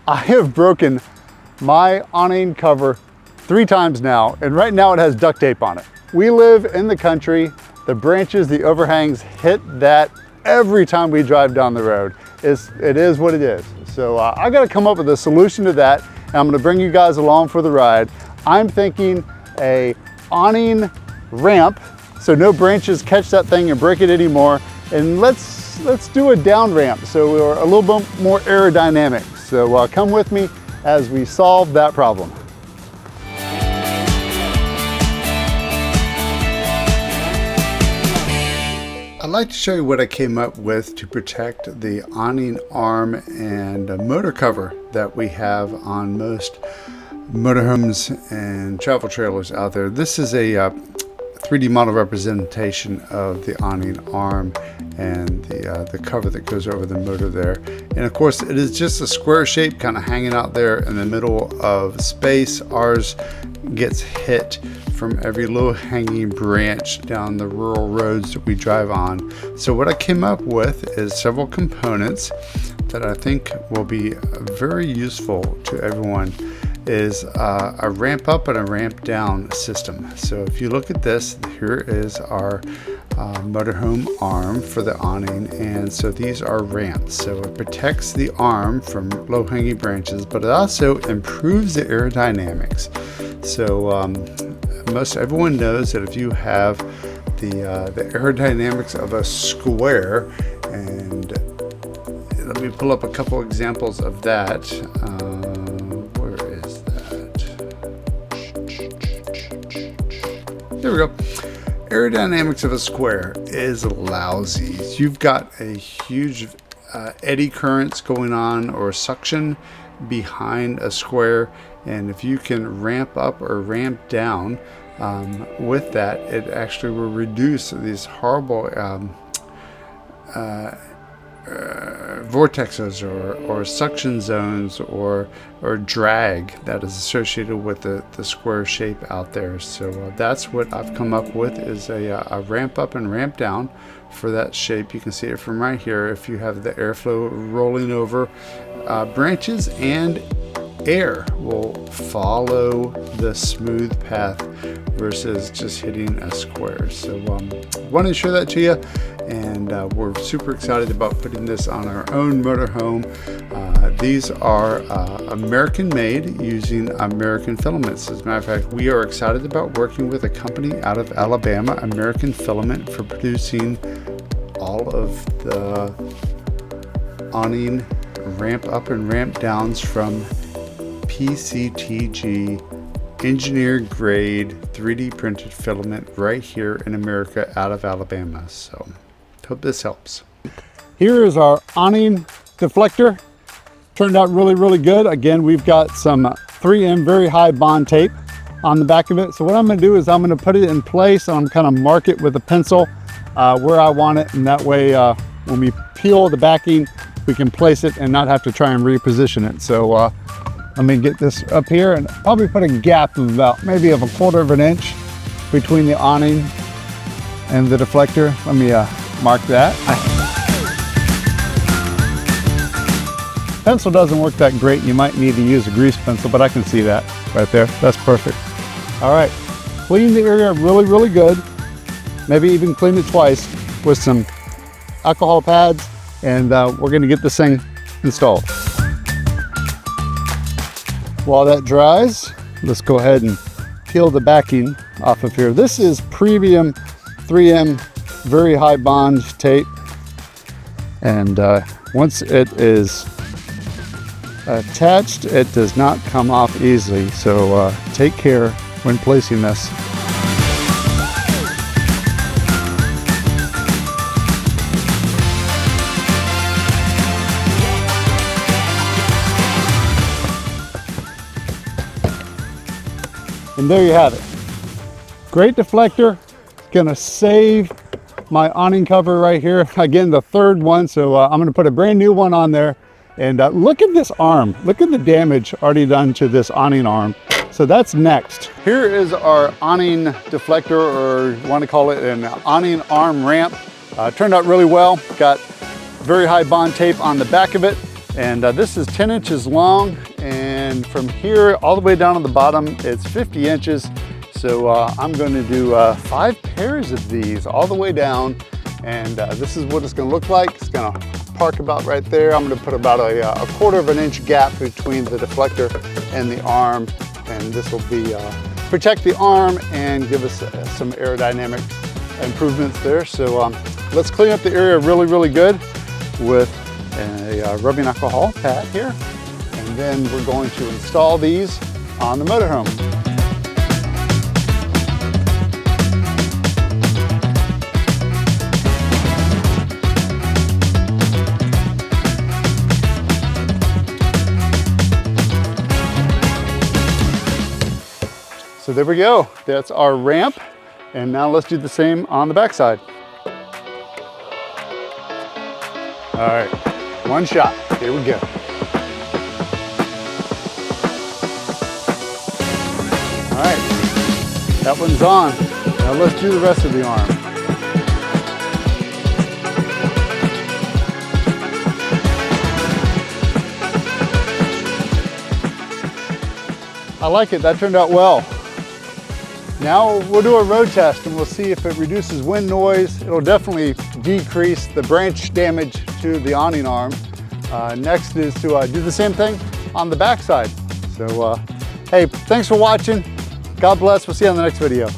I have broken my awning cover 3 times now, and right now it has duct tape on it. We live in the country. The branches, the overhangs hit that every time we drive down the road. It is what it is. So I got to come up with a solution to that, and I'm going to bring you guys along for the ride. I'm thinking a awning ramp, so no branches catch that thing and break it anymore. And let's do a down ramp so we're a little bit more aerodynamic. So come with me as we solve that problem. I'd like to show you what I came up with to protect the awning arm and motor cover that we have on most motorhomes and travel trailers out there. This is a 3D model representation of the awning arm and the cover that goes over the motor there. And of course it is just a square shape kind of hanging out there in the middle of space. Ours gets hit from every low hanging branch down the rural roads that we drive on. So what I came up with is several components that I think will be very useful to everyone. Is a ramp up and a ramp down system. So if you look at this, here is our motorhome arm for the awning, and so these are ramps. So it protects the arm from low hanging branches, but it also improves the aerodynamics. So most everyone knows that if you have the aerodynamics of a square, and let me pull up a couple examples of that. There we go. Aerodynamics of a square is lousy. You've got a huge eddy currents going on or suction behind a square, and if you can ramp up or ramp down with that, it actually will reduce these horrible vortexes or suction zones or drag that is associated with the square shape out there. So that's what I've come up with, is a ramp up and ramp down for that shape. You can see it from right here. If you have the airflow rolling over branches, and air will follow the smooth path versus just hitting a square. So wanted to show that to you, and we're super excited about putting this on our own motorhome. These are American made using American filaments. As a matter of fact, we are excited about working with a company out of Alabama, American Filament, for producing all of the awning ramp up and ramp downs from PCTG engineered grade 3D printed filament right here in America out of Alabama. So hope this helps. Here is our awning deflector. Turned out really good. Again, we've got some 3M very high bond tape on the back of it. So what I'm going to do is I'm going to put it in place, and I'm kind of mark it with a pencil where I want it, and that way when we peel the backing, we can place it and not have to try and reposition it. So let me get this up here and probably put a gap of about maybe of 1/4 of an inch between the awning and the deflector. Let me mark that. Pencil doesn't work that great. You might need to use a grease pencil, but I can see that right there. That's perfect. All right, clean the area really good. Maybe even clean it twice with some alcohol pads, and we're gonna get this thing installed. While that dries, let's go ahead and peel the backing off of here. This is premium 3M very high bond tape, and once it is attached, it does not come off easily, so take care when placing this. And there you have it. Great deflector. Gonna save my awning cover right here. Again, the third one, so I'm gonna put a brand new one on there. And look at this arm. Look at the damage already done to this awning arm. So that's next. Here is our awning deflector, or you want to call it an awning arm ramp. Turned out really well. Got very high bond tape on the back of it. And this is 10 inches long, and from here all the way down to the bottom, it's 50 inches. So I'm going to do 5 pairs of these all the way down, and this is what it's going to look like. It's going to park about right there. I'm going to put about a 1/4 of an inch gap between the deflector and the arm, and this will be protect the arm and give us some aerodynamic improvements there. So let's clean up the area really good with a rubbing alcohol pad here, and then we're going to install these on the motorhome. So there we go, that's our ramp. And now let's do the same on the backside. All right, one shot, here we go. All right, that one's on. Now let's do the rest of the arm. I like it, that turned out well. Now we'll do a road test and we'll see if it reduces wind noise. It'll definitely decrease the branch damage to the awning arm. Next is to do the same thing on the back side. So hey, thanks for watching. God bless, we'll see you on the next video.